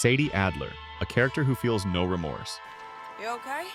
Sadie Adler, a character who feels no remorse. You okay?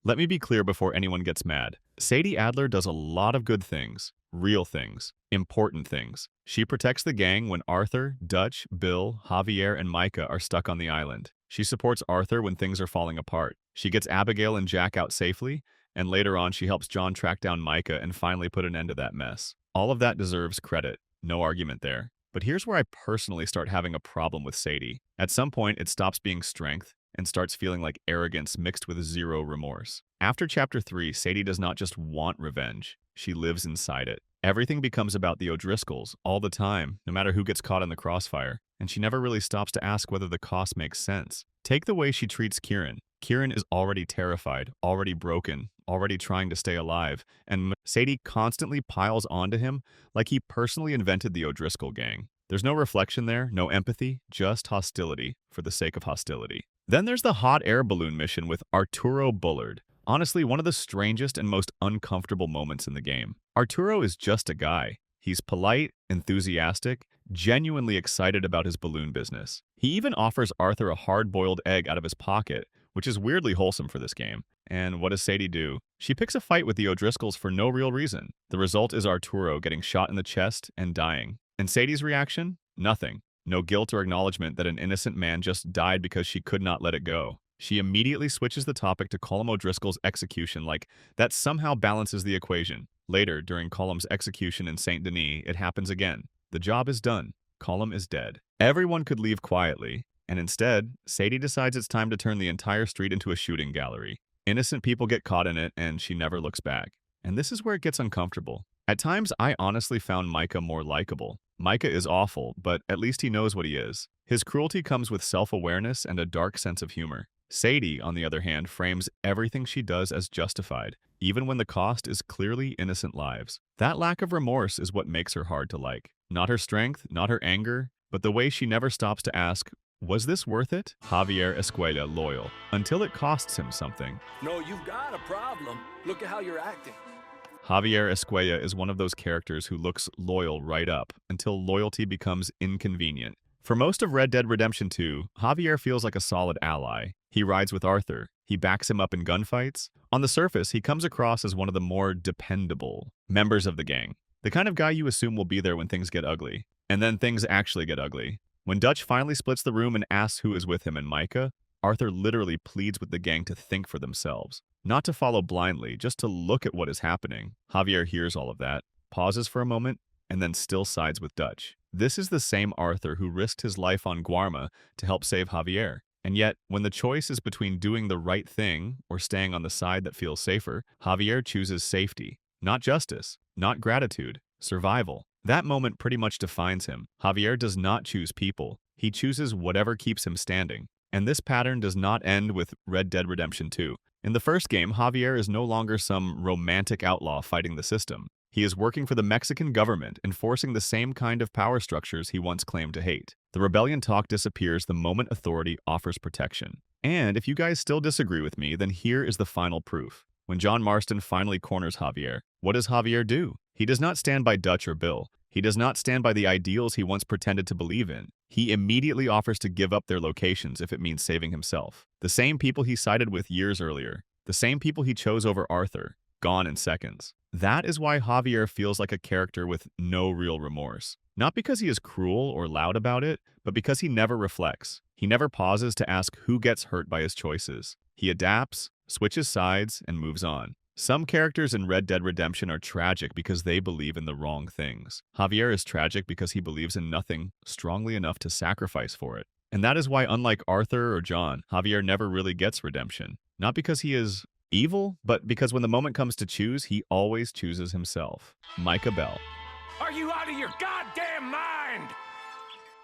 Let me be clear before anyone gets mad. Sadie Adler does a lot of good things, real things, important things. She protects the gang when Arthur, Dutch, Bill, Javier, and Micah are stuck on the island. She supports Arthur when things are falling apart. She gets Abigail and Jack out safely, and later on she helps John track down Micah and finally put an end to that mess. All of that deserves credit, no argument there. But here's where I personally start having a problem with Sadie. At some point, it stops being strength and starts feeling like arrogance mixed with zero remorse. After Chapter 3, Sadie does not just want revenge, she lives inside it. Everything becomes about the O'Driscolls all the time, no matter who gets caught in the crossfire, and she never really stops to ask whether the cost makes sense. Take the way she treats Kieran. Kieran is already terrified, already broken, already trying to stay alive, and Sadie constantly piles onto him like he personally invented the O'Driscoll gang. There's no reflection there, no empathy, just hostility for the sake of hostility. Then there's the hot air balloon mission with Arturo Bullard. Honestly, one of the strangest and most uncomfortable moments in the game. Arturo is just a guy. He's polite, enthusiastic, genuinely excited about his balloon business. He even offers Arthur a hard-boiled egg out of his pocket, which is weirdly wholesome for this game. And what does Sadie do? She picks a fight with the O'Driscolls for no real reason. The result is Arturo getting shot in the chest and dying. And Sadie's reaction? Nothing. No guilt or acknowledgement that an innocent man just died because she could not let it go. She immediately switches the topic to Colm O'Driscoll's execution like that somehow balances the equation. Later, during Colm's execution in Saint Denis, it happens again. The job is done. Colm is dead. Everyone could leave quietly, and instead, Sadie decides it's time to turn the entire street into a shooting gallery. Innocent people get caught in it, and she never looks back. And this is where it gets uncomfortable. At times, I honestly found Micah more likable. Micah is awful, but at least he knows what he is. His cruelty comes with self-awareness and a dark sense of humor. Sadie, on the other hand, frames everything she does as justified, even when the cost is clearly innocent lives. That lack of remorse is what makes her hard to like. Not her strength, not her anger, but the way she never stops to ask, was this worth it? Javier Escuella loyal, until it costs him something. No, you've got a problem. Look at how you're acting. Javier Escuella is one of those characters who looks loyal right up until loyalty becomes inconvenient. For most of Red Dead Redemption 2, Javier feels like a solid ally. He rides with Arthur. He backs him up in gunfights. On the surface, he comes across as one of the more dependable members of the gang. The kind of guy you assume will be there when things get ugly. And then things actually get ugly. When Dutch finally splits the room and asks who is with him and Micah, Arthur literally pleads with the gang to think for themselves. Not to follow blindly, just to look at what is happening. Javier hears all of that, pauses for a moment, and then still sides with Dutch. This is the same Arthur who risked his life on Guarma to help save Javier. And yet, when the choice is between doing the right thing or staying on the side that feels safer, Javier chooses safety. Not justice, not gratitude, survival. That moment pretty much defines him. Javier does not choose people. He chooses whatever keeps him standing. And this pattern does not end with Red Dead Redemption 2. In the first game, Javier is no longer some romantic outlaw fighting the system. He is working for the Mexican government, enforcing the same kind of power structures he once claimed to hate. The rebellion talk disappears the moment authority offers protection. And if you guys still disagree with me, then here is the final proof. When John Marston finally corners Javier, what does Javier do? He does not stand by Dutch or Bill. He does not stand by the ideals he once pretended to believe in. He immediately offers to give up their locations if it means saving himself. The same people he sided with years earlier. The same people he chose over Arthur. Gone in seconds. That is why Javier feels like a character with no real remorse. Not because he is cruel or loud about it, but because he never reflects. He never pauses to ask who gets hurt by his choices. He adapts, switches sides, and moves on. Some characters in Red Dead Redemption are tragic because they believe in the wrong things. Javier is tragic because he believes in nothing strongly enough to sacrifice for it. And that is why, unlike Arthur or John, Javier never really gets redemption. Not because he is evil, but because when the moment comes to choose, he always chooses himself. Micah Bell. Are you out of your goddamn mind?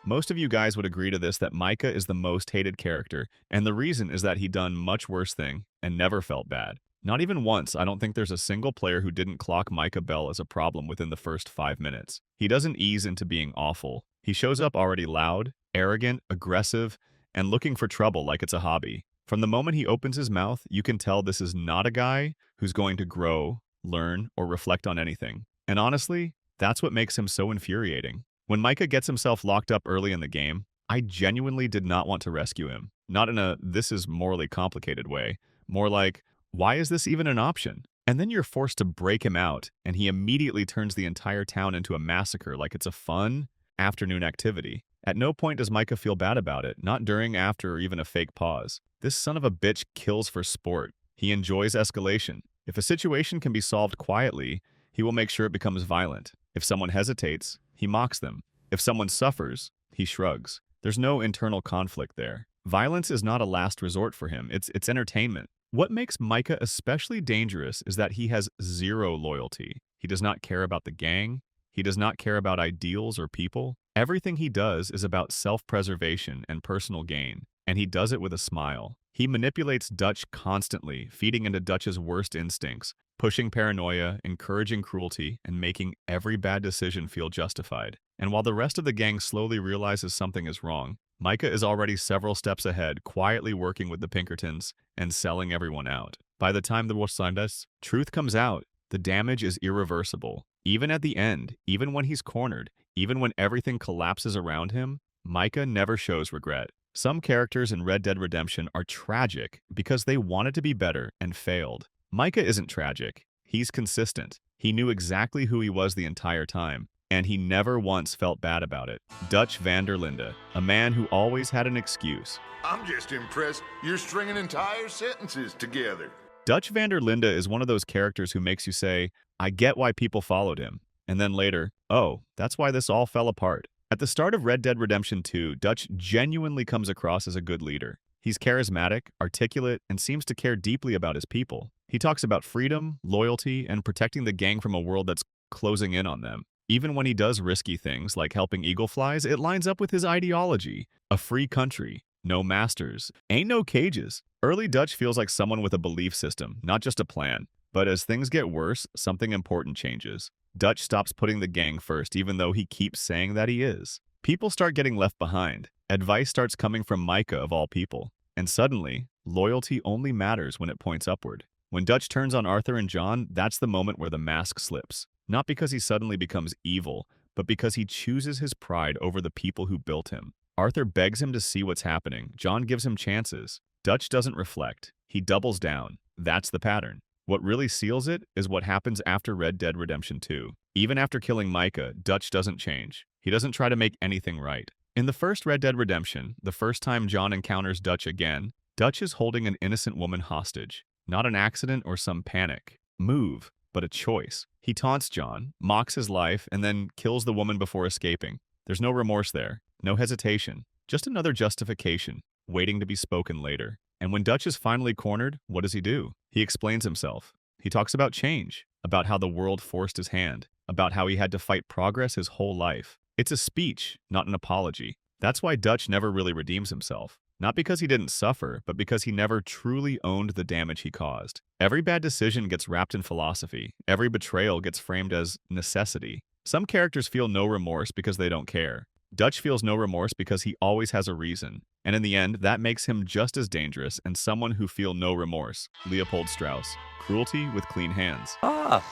Most of you guys would agree to this that Micah is the most hated character, and the reason is that he done much worse thing and never felt bad. Not even once, I don't think there's a single player who didn't clock Micah Bell as a problem within the first 5 minutes. He doesn't ease into being awful. He shows up already loud, arrogant, aggressive, and looking for trouble like it's a hobby. From the moment he opens his mouth, you can tell this is not a guy who's going to grow, learn, or reflect on anything. And honestly, that's what makes him so infuriating. When Micah gets himself locked up early in the game, I genuinely did not want to rescue him. Not in a this is morally complicated way. More like, why is this even an option? And then you're forced to break him out, and he immediately turns the entire town into a massacre like it's a fun afternoon activity. At no point does Micah feel bad about it, not during, after, or even a fake pause. This son of a bitch kills for sport. He enjoys escalation. If a situation can be solved quietly, he will make sure it becomes violent. If someone hesitates, he mocks them. If someone suffers, he shrugs. There's no internal conflict there. Violence is not a last resort for him, it's entertainment. What makes Micah especially dangerous is that he has zero loyalty. He does not care about the gang. He does not care about ideals or people. Everything he does is about self-preservation and personal gain, and he does it with a smile. He manipulates Dutch constantly, feeding into Dutch's worst instincts, pushing paranoia, encouraging cruelty, and making every bad decision feel justified. And while the rest of the gang slowly realizes something is wrong, Micah is already several steps ahead, quietly working with the Pinkertons and selling everyone out. By the time the truth comes out, the damage is irreversible. Even at the end, even when he's cornered, even when everything collapses around him, Micah never shows regret. Some characters in Red Dead Redemption are tragic because they wanted to be better and failed. Micah isn't tragic. He's consistent. He knew exactly who he was the entire time, and he never once felt bad about it. Dutch van der Linde, a man who always had an excuse. I'm just impressed you're stringing entire sentences together. Dutch van der Linde is one of those characters who makes you say, I get why people followed him. And then later, oh, that's why this all fell apart. At the start of Red Dead Redemption 2, Dutch genuinely comes across as a good leader. He's charismatic, articulate, and seems to care deeply about his people. He talks about freedom, loyalty, and protecting the gang from a world that's closing in on them. Even when he does risky things like helping eagle flies, it lines up with his ideology. A free country, no masters, ain't no cages. Early Dutch feels like someone with a belief system, not just a plan. But as things get worse, something important changes. Dutch stops putting the gang first, even though he keeps saying that he is. People start getting left behind. Advice starts coming from Micah of all people. And suddenly, loyalty only matters when it points upward. When Dutch turns on Arthur and John, that's the moment where the mask slips. Not because he suddenly becomes evil, but because he chooses his pride over the people who built him. Arthur begs him to see what's happening. John gives him chances. Dutch doesn't reflect. He doubles down. That's the pattern. What really seals it is what happens after Red Dead Redemption 2. Even after killing Micah, Dutch doesn't change. He doesn't try to make anything right. In the first Red Dead Redemption, the first time John encounters Dutch again, Dutch is holding an innocent woman hostage. Not an accident or some panic move, but a choice. He taunts John, mocks his life, and then kills the woman before escaping. There's no remorse there, no hesitation, just another justification, waiting to be spoken later. And when Dutch is finally cornered, what does he do? He explains himself. He talks about change, about how the world forced his hand, about how he had to fight progress his whole life. It's a speech, not an apology. That's why Dutch never really redeems himself. Not because he didn't suffer, but because he never truly owned the damage he caused. Every bad decision gets wrapped in philosophy. Every betrayal gets framed as necessity. Some characters feel no remorse because they don't care. Dutch feels no remorse because he always has a reason. And in the end, that makes him just as dangerous and someone who feel no remorse. Leopold Strauss. Cruelty with clean hands. Ah,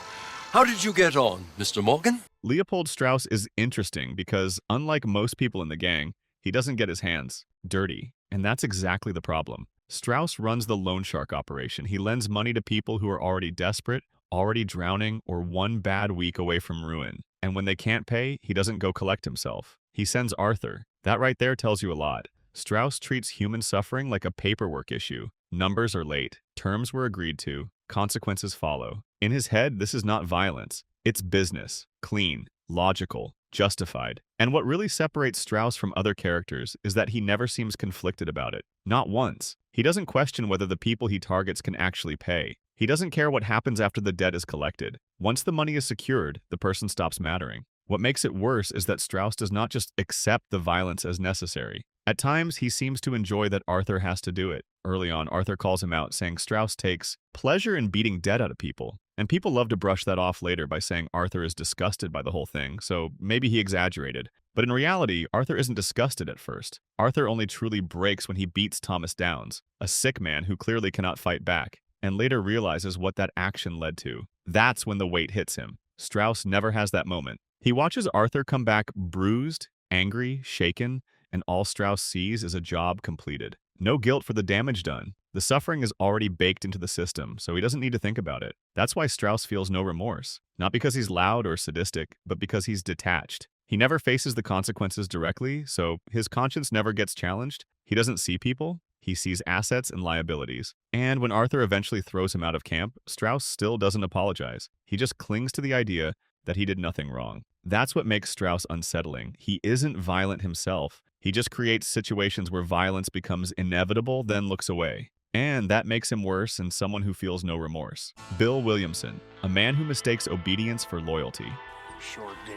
how did you get on, Mr. Morgan? Leopold Strauss is interesting because, unlike most people in the gang, he doesn't get his hands dirty. And that's exactly the problem. Strauss runs the loan shark operation. He lends money to people who are already desperate, already drowning, or one bad week away from ruin. And when they can't pay, he doesn't go collect himself. He sends Arthur. That right there tells you a lot. Strauss treats human suffering like a paperwork issue. Numbers are late. Terms were agreed to. Consequences follow. In his head, this is not violence. It's business. Clean. Logical. Justified. And what really separates Strauss from other characters is that he never seems conflicted about it. Not once. He doesn't question whether the people he targets can actually pay. He doesn't care what happens after the debt is collected. Once the money is secured, the person stops mattering. What makes it worse is that Strauss does not just accept the violence as necessary. At times, he seems to enjoy that Arthur has to do it. Early on, Arthur calls him out, saying Strauss takes pleasure in beating debt out of people. And people love to brush that off later by saying Arthur is disgusted by the whole thing, so maybe he exaggerated. But in reality, Arthur isn't disgusted at first. Arthur only truly breaks when he beats Thomas Downs, a sick man who clearly cannot fight back, and later realizes what that action led to. That's when the weight hits him. Strauss never has that moment. He watches Arthur come back bruised, angry, shaken, and all Strauss sees is a job completed. No guilt for the damage done. The suffering is already baked into the system, so he doesn't need to think about it. That's why Strauss feels no remorse. Not because he's loud or sadistic, but because he's detached. He never faces the consequences directly, so his conscience never gets challenged. He doesn't see people. He sees assets and liabilities. And when Arthur eventually throws him out of camp, Strauss still doesn't apologize. He just clings to the idea that he did nothing wrong. That's what makes Strauss unsettling. He isn't violent himself. He just creates situations where violence becomes inevitable, then looks away. And that makes him worse and someone who feels no remorse. Bill Williamson, a man who mistakes obedience for loyalty. Sure did.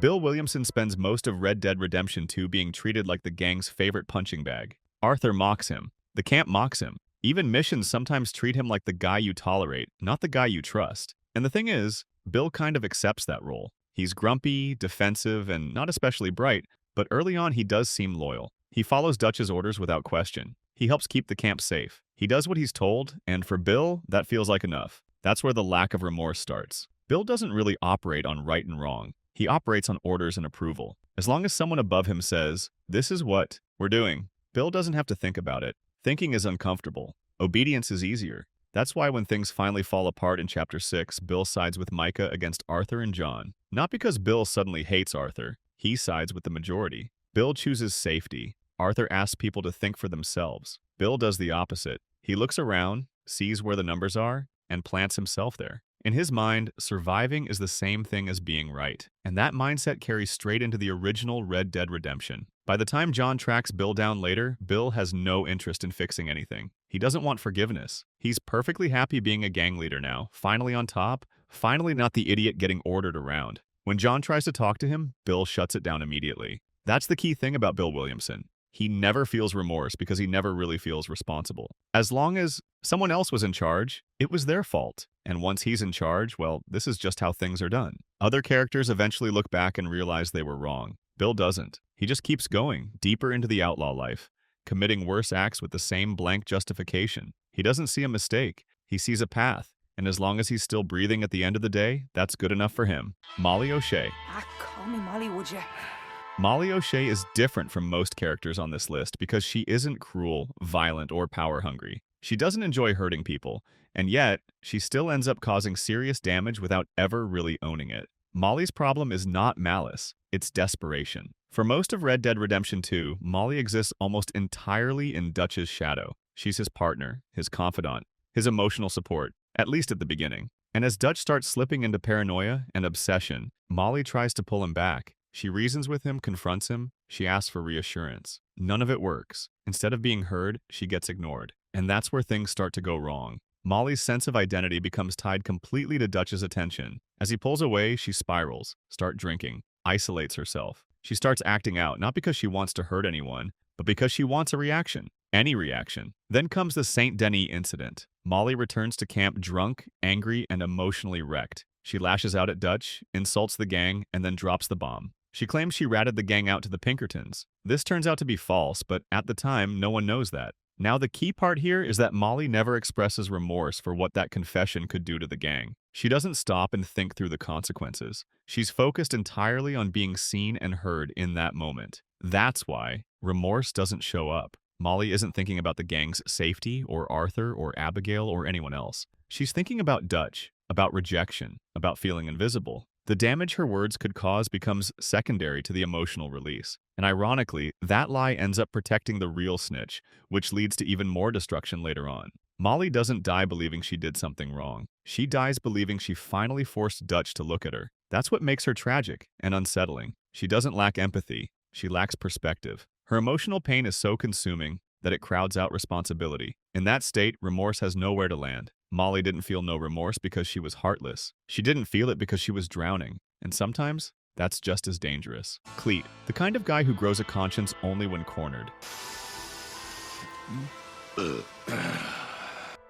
Bill Williamson spends most of Red Dead Redemption 2 being treated like the gang's favorite punching bag. Arthur mocks him. The camp mocks him. Even missions sometimes treat him like the guy you tolerate, not the guy you trust. And the thing is, Bill kind of accepts that role. He's grumpy, defensive, and not especially bright, but early on he does seem loyal. He follows Dutch's orders without question. He helps keep the camp safe. He does what he's told, and for Bill, that feels like enough. That's where the lack of remorse starts. Bill doesn't really operate on right and wrong. He operates on orders and approval. As long as someone above him says, "This is what we're doing," Bill doesn't have to think about it. Thinking is uncomfortable. Obedience is easier. That's why when things finally fall apart in Chapter 6, Bill sides with Micah against Arthur and John. Not because Bill suddenly hates Arthur. He sides with the majority. Bill chooses safety. Arthur asks people to think for themselves. Bill does the opposite. He looks around, sees where the numbers are, and plants himself there. In his mind, surviving is the same thing as being right, and that mindset carries straight into the original Red Dead Redemption. By the time John tracks Bill down later, Bill has no interest in fixing anything. He doesn't want forgiveness. He's perfectly happy being a gang leader now, finally on top, finally not the idiot getting ordered around. When John tries to talk to him, Bill shuts it down immediately. That's the key thing about Bill Williamson. He never feels remorse because he never really feels responsible. As long as someone else was in charge, it was their fault. And once he's in charge, well, this is just how things are done. Other characters eventually look back and realize they were wrong. Bill doesn't. He just keeps going, deeper into the outlaw life, committing worse acts with the same blank justification. He doesn't see a mistake. He sees a path. And as long as he's still breathing at the end of the day, that's good enough for him. Molly O'Shea. Call me Molly, would ya? Molly O'Shea is different from most characters on this list because she isn't cruel, violent, or power-hungry. She doesn't enjoy hurting people, and yet, she still ends up causing serious damage without ever really owning it. Molly's problem is not malice, it's desperation. For most of Red Dead Redemption 2, Molly exists almost entirely in Dutch's shadow. She's his partner, his confidant, his emotional support, at least at the beginning. And as Dutch starts slipping into paranoia and obsession, Molly tries to pull him back. She reasons with him, confronts him, she asks for reassurance. None of it works. Instead of being heard, she gets ignored. And that's where things start to go wrong. Molly's sense of identity becomes tied completely to Dutch's attention. As he pulls away, she spirals, starts drinking, isolates herself. She starts acting out, not because she wants to hurt anyone, but because she wants a reaction. Any reaction. Then comes the Saint Denis incident. Molly returns to camp drunk, angry, and emotionally wrecked. She lashes out at Dutch, insults the gang, and then drops the bomb. She claims she ratted the gang out to the Pinkertons. This turns out to be false, but at the time, no one knows that. Now, the key part here is that Molly never expresses remorse for what that confession could do to the gang. She doesn't stop and think through the consequences. She's focused entirely on being seen and heard in that moment. That's why remorse doesn't show up. Molly isn't thinking about the gang's safety, or Arthur, or Abigail, or anyone else. She's thinking about Dutch, about rejection, about feeling invisible. The damage her words could cause becomes secondary to the emotional release. And ironically, that lie ends up protecting the real snitch, which leads to even more destruction later on. Molly doesn't die believing she did something wrong. She dies believing she finally forced Dutch to look at her. That's what makes her tragic and unsettling. She doesn't lack empathy. She lacks perspective. Her emotional pain is so consuming that it crowds out responsibility. In that state, remorse has nowhere to land. Molly didn't feel no remorse because she was heartless. She didn't feel it because she was drowning. And sometimes, that's just as dangerous. Cleet, the kind of guy who grows a conscience only when cornered.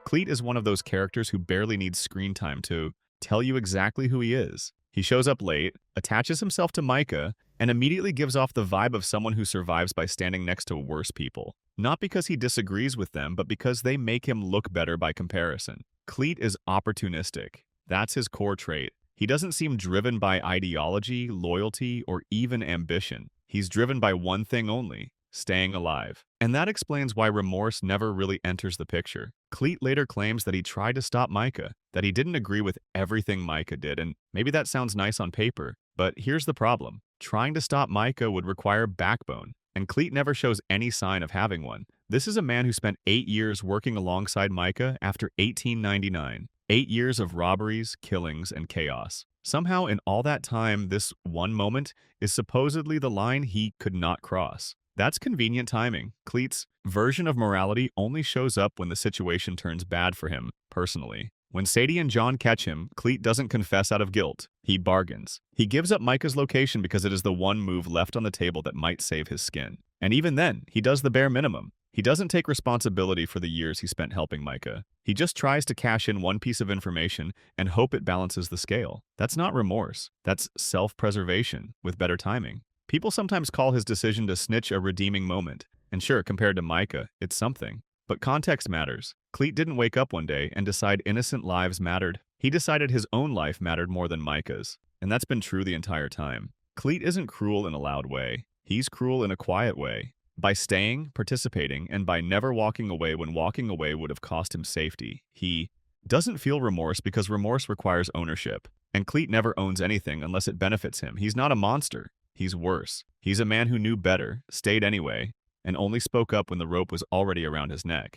Cleet is one of those characters who barely needs screen time to tell you exactly who he is. He shows up late, attaches himself to Micah, and immediately gives off the vibe of someone who survives by standing next to worse people. Not because he disagrees with them, but because they make him look better by comparison. Cleet is opportunistic. That's his core trait. He doesn't seem driven by ideology, loyalty, or even ambition. He's driven by one thing only: staying alive. And that explains why remorse never really enters the picture. Cleet later claims that he tried to stop Micah, that he didn't agree with everything Micah did, and maybe that sounds nice on paper, but here's the problem. Trying to stop Micah would require backbone, and Cleet never shows any sign of having one. This is a man who spent 8 years working alongside Micah after 1899. 8 years of robberies, killings, and chaos. Somehow, in all that time, this one moment is supposedly the line he could not cross. That's convenient timing. Cleet's version of morality only shows up when the situation turns bad for him, personally. When Sadie and John catch him, Cleet doesn't confess out of guilt. He bargains. He gives up Micah's location because it is the one move left on the table that might save his skin. And even then, he does the bare minimum. He doesn't take responsibility for the years he spent helping Micah. He just tries to cash in one piece of information and hope it balances the scale. That's not remorse. That's self-preservation with better timing. People sometimes call his decision to snitch a redeeming moment. And sure, compared to Micah, it's something. But context matters. Cleet didn't wake up one day and decide innocent lives mattered. He decided his own life mattered more than Micah's. And that's been true the entire time. Cleet isn't cruel in a loud way. He's cruel in a quiet way. By staying, participating, and by never walking away when walking away would have cost him safety, he doesn't feel remorse because remorse requires ownership. And Cleet never owns anything unless it benefits him. He's not a monster. He's worse. He's a man who knew better, stayed anyway, and only spoke up when the rope was already around his neck.